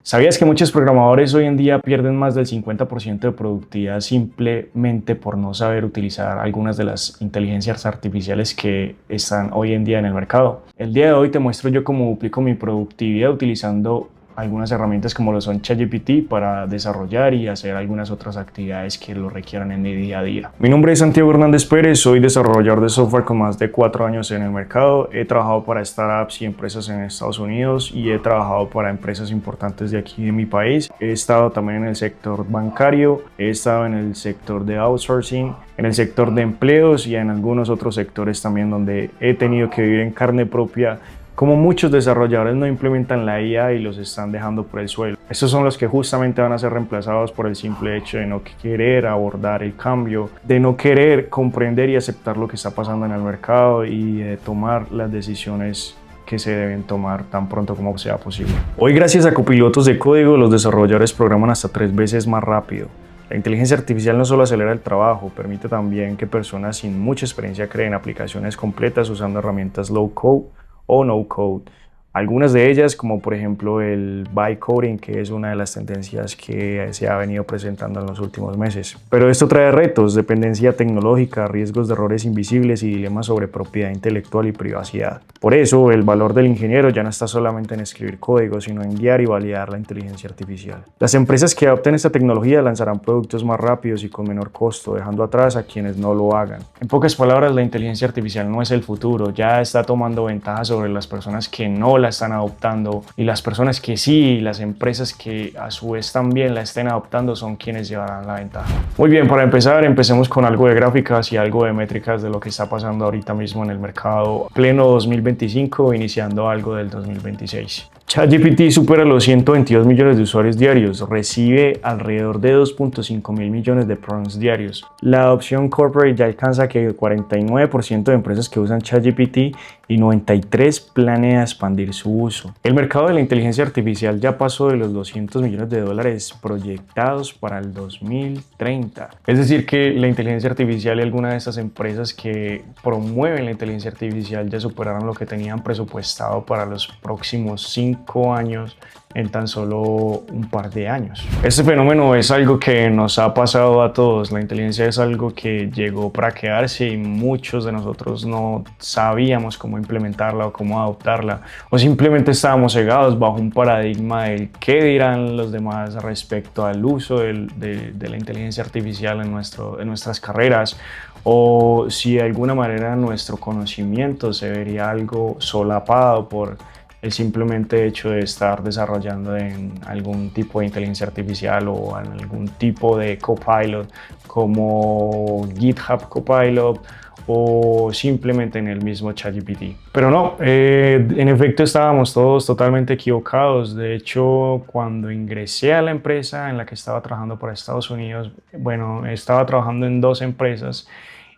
¿Sabías que muchos programadores hoy en día pierden más del 50% de productividad simplemente por no saber utilizar algunas de las inteligencias artificiales que están hoy en día en el mercado? El día de hoy te muestro yo cómo duplico mi productividad utilizando algunas herramientas como lo son ChatGPT para desarrollar y hacer algunas otras actividades que lo requieran en mi día a día. Mi nombre es Santiago Hernández Pérez, soy desarrollador de software con más de 4 años en el mercado. He trabajado para startups y empresas en Estados Unidos y he trabajado para empresas importantes de aquí de mi país. He estado también en el sector bancario, he estado en el sector de outsourcing, en el sector de empleos y en algunos otros sectores también donde he tenido que vivir en carne propia como muchos desarrolladores no implementan la IA y los están dejando por el suelo. Estos son los que justamente van a ser reemplazados por el simple hecho de no querer abordar el cambio, de no querer comprender y aceptar lo que está pasando en el mercado y de tomar las decisiones que se deben tomar tan pronto como sea posible. Hoy, gracias a copilotos de código, los desarrolladores programan hasta 3 veces más rápido. La inteligencia artificial no solo acelera el trabajo, permite también que personas sin mucha experiencia creen aplicaciones completas usando herramientas low code o no code. Algunas de ellas, como por ejemplo el vibe coding, que es una de las tendencias que se ha venido presentando en los últimos meses. Pero esto trae retos, dependencia tecnológica, riesgos de errores invisibles y dilemas sobre propiedad intelectual y privacidad. Por eso, el valor del ingeniero ya no está solamente en escribir código, sino en guiar y validar la inteligencia artificial. Las empresas que adopten esta tecnología lanzarán productos más rápidos y con menor costo, dejando atrás a quienes no lo hagan. En pocas palabras, la inteligencia artificial no es el futuro, ya está tomando ventaja sobre las personas que no la están adoptando, y las personas que sí, y las empresas que a su vez también la estén adoptando son quienes llevarán la ventaja. Muy bien, para empezar, empecemos con algo de gráficas y algo de métricas de lo que está pasando ahorita mismo en el mercado pleno 2025, iniciando algo del 2026. ChatGPT supera los 122 millones de usuarios diarios, recibe alrededor de 2.5 mil millones de prompts diarios. La adopción corporate ya alcanza que el 49% de empresas que usan ChatGPT y 93 planea expandir su uso. El mercado de la inteligencia artificial ya pasó de los 200 millones de dólares proyectados para el 2030. Es decir, que la inteligencia artificial y algunas de estas empresas que promueven la inteligencia artificial ya superaron lo que tenían presupuestado para los próximos 5 años en tan solo un par de años. Este fenómeno es algo que nos ha pasado a todos. La inteligencia es algo que llegó para quedarse y muchos de nosotros no sabíamos cómo implementarla o cómo adoptarla, o simplemente estábamos cegados bajo un paradigma del qué dirán los demás respecto al uso de la inteligencia artificial en nuestras carreras, o si de alguna manera nuestro conocimiento se vería algo solapado por el simplemente hecho de estar desarrollando en algún tipo de inteligencia artificial o en algún tipo de copilot como GitHub Copilot o simplemente en el mismo ChatGPT. Pero no, en efecto estábamos todos totalmente equivocados. De hecho, cuando ingresé a la empresa en la que estaba trabajando para Estados Unidos, bueno, estaba trabajando en 2 empresas.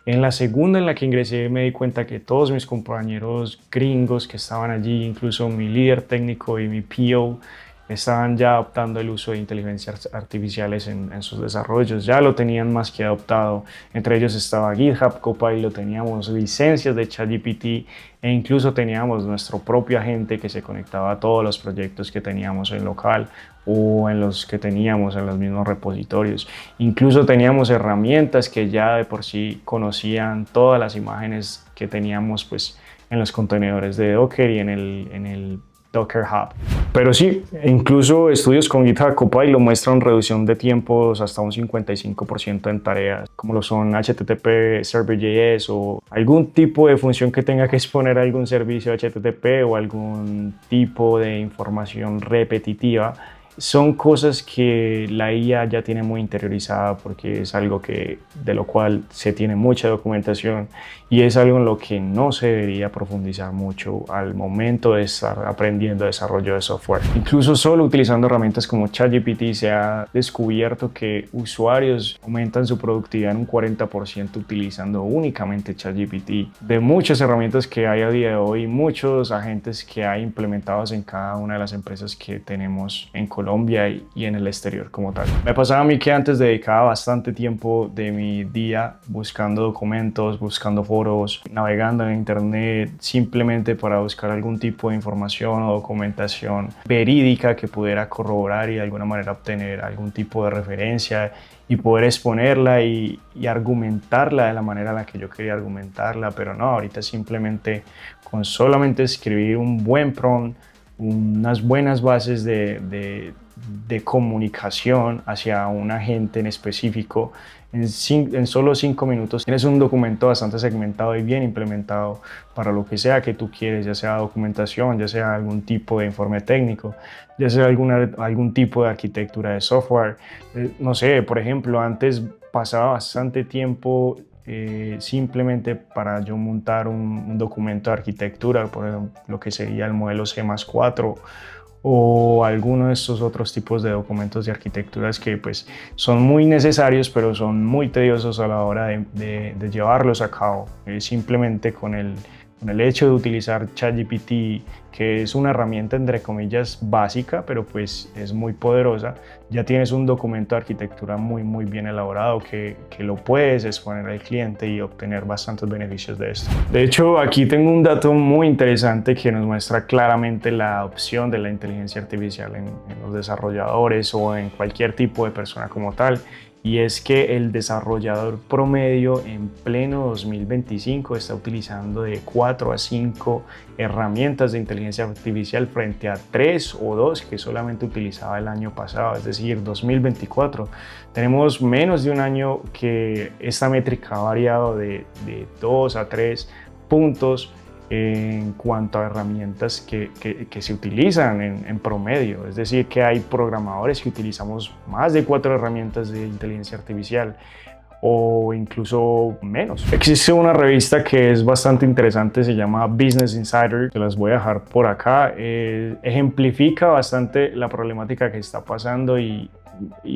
En la segunda en la que ingresé me di cuenta que todos mis compañeros gringos que estaban allí, incluso mi líder técnico y mi PO, estaban ya adoptando el uso de inteligencias artificiales en sus desarrollos, ya lo tenían más que adoptado. Entre ellos estaba GitHub Copilot, teníamos licencias de ChatGPT e incluso teníamos nuestro propio agente que se conectaba a todos los proyectos que teníamos en local o en los que teníamos en los mismos repositorios. Incluso teníamos herramientas que ya de por sí conocían todas las imágenes que teníamos pues en los contenedores de Docker y en el Docker Hub. Pero sí, incluso estudios con GitHub Copilot muestran reducción de tiempos hasta un 55% en tareas, como lo son HTTP Server.js o algún tipo de función que tenga que exponer a algún servicio HTTP o algún tipo de información repetitiva. Son cosas que la IA ya tiene muy interiorizada porque es algo de lo cual se tiene mucha documentación y es algo en lo que no se debería profundizar mucho al momento de estar aprendiendo desarrollo de software. Incluso solo utilizando herramientas como ChatGPT se ha descubierto que usuarios aumentan su productividad en un 40% utilizando únicamente ChatGPT. De muchas herramientas que hay a día de hoy, muchos agentes que hay implementados en cada una de las empresas que tenemos en Colombia, Colombia y en el exterior como tal. Me pasaba a mí que antes dedicaba bastante tiempo de mi día buscando documentos, buscando foros, navegando en internet simplemente para buscar algún tipo de información o documentación verídica que pudiera corroborar y de alguna manera obtener algún tipo de referencia y poder exponerla y argumentarla de la manera en la que yo quería argumentarla, pero no, ahorita simplemente con solamente escribir un buen prompt, unas buenas bases de comunicación hacia un agente en específico, en solo 5 minutos tienes un documento bastante segmentado y bien implementado para lo que sea que tú quieres, ya sea documentación, ya sea algún tipo de informe técnico, ya sea algún tipo de arquitectura de software. No sé, por ejemplo, antes pasaba bastante tiempo simplemente para yo montar un documento de arquitectura, por ejemplo, lo que sería el modelo C+4 o alguno de estos otros tipos de documentos de arquitecturas que pues son muy necesarios pero son muy tediosos a la hora de llevarlos a cabo. Simplemente con el hecho de utilizar ChatGPT, que es una herramienta entre comillas básica, pero pues es muy poderosa, ya tienes un documento de arquitectura muy bien elaborado que lo puedes exponer al cliente y obtener bastantes beneficios de esto. De hecho, aquí tengo un dato muy interesante que nos muestra claramente la adopción de la inteligencia artificial en los desarrolladores o en cualquier tipo de persona como tal. Y es que el desarrollador promedio en pleno 2025 está utilizando de 4 a 5 herramientas de inteligencia artificial frente a 3 o 2 que solamente utilizaba el año pasado, es decir, 2024. Tenemos menos de un año que esta métrica ha variado de 2 a 3 puntos en cuanto a herramientas que se utilizan en promedio. Es decir, que hay programadores que utilizamos más de 4 herramientas de inteligencia artificial o incluso menos. Existe una revista que es bastante interesante, se llama Business Insider, se las voy a dejar por acá. Ejemplifica bastante la problemática que está pasando y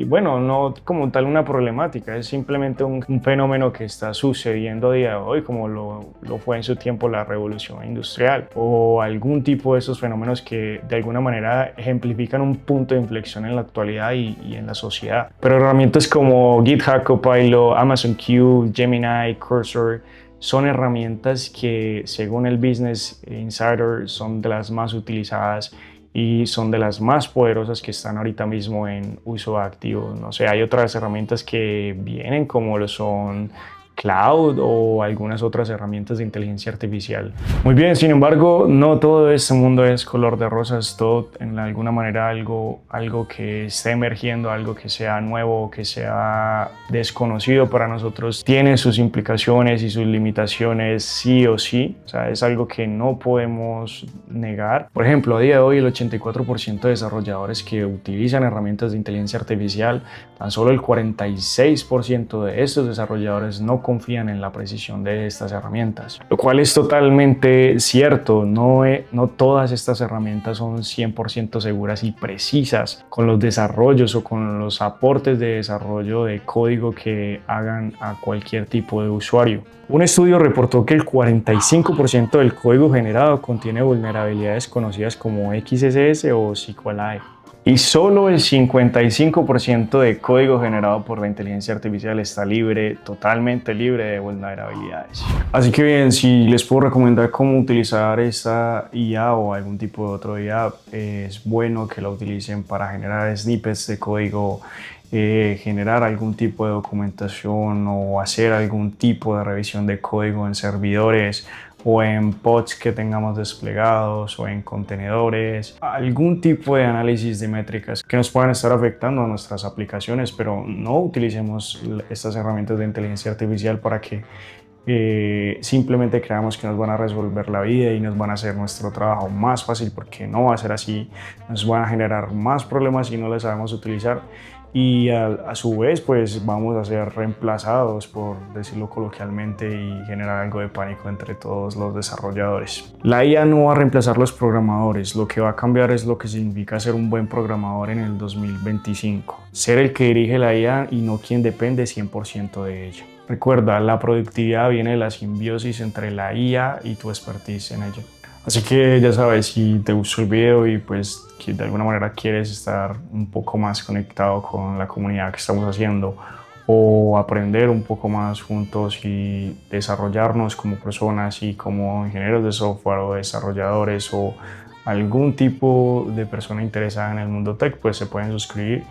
bueno, no como tal una problemática, es simplemente un fenómeno que está sucediendo a día de hoy, como lo fue en su tiempo la revolución industrial o algún tipo de esos fenómenos que de alguna manera ejemplifican un punto de inflexión en la actualidad y en la sociedad. Pero herramientas como GitHub Copilot, Amazon Q, Gemini, Cursor son herramientas que según el Business Insider son de las más utilizadas y son de las más poderosas que están ahorita mismo en uso activo. No sé, hay otras herramientas que vienen como lo son Cloud o algunas otras herramientas de inteligencia artificial. Muy bien, sin embargo, no todo este mundo es color de rosas, todo en alguna manera algo que esté emergiendo, algo que sea nuevo, que sea desconocido para nosotros, tiene sus implicaciones y sus limitaciones sí o sí, o sea, es algo que no podemos negar. Por ejemplo, a día de hoy el 84% de desarrolladores que utilizan herramientas de inteligencia artificial, tan solo el 46% de estos desarrolladores no confían en la precisión de estas herramientas, lo cual es totalmente cierto. No todas estas herramientas son 100% seguras y precisas con los desarrollos o con los aportes de desarrollo de código que hagan a cualquier tipo de usuario. Un estudio reportó que el 45% del código generado contiene vulnerabilidades conocidas como XSS o SQLite. Y solo el 55% de código generado por la inteligencia artificial está libre, totalmente libre de vulnerabilidades. Así que bien, si les puedo recomendar cómo utilizar esta IA o algún tipo de otro IA, es bueno que la utilicen para generar snippets de código, generar algún tipo de documentación o hacer algún tipo de revisión de código en servidores o en pods que tengamos desplegados o en contenedores, algún tipo de análisis de métricas que nos puedan estar afectando a nuestras aplicaciones, pero no utilicemos estas herramientas de inteligencia artificial para que simplemente creamos que nos van a resolver la vida y nos van a hacer nuestro trabajo más fácil, porque no va a ser así, nos van a generar más problemas si no las sabemos utilizar. Y a su vez pues vamos a ser reemplazados, por decirlo coloquialmente, y generar algo de pánico entre todos los desarrolladores. La IA no va a reemplazar los programadores, lo que va a cambiar es lo que significa ser un buen programador en el 2025. Ser el que dirige la IA y no quien depende 100% de ella. Recuerda, la productividad viene de la simbiosis entre la IA y tu expertise en ella. Así que ya sabes, si te gustó el video y pues que de alguna manera quieres estar un poco más conectado con la comunidad que estamos haciendo o aprender un poco más juntos y desarrollarnos como personas y como ingenieros de software o desarrolladores o algún tipo de persona interesada en el mundo tech, pues se pueden suscribir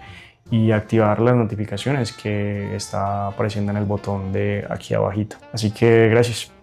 y activar las notificaciones que está apareciendo en el botón de aquí abajito. Así que gracias.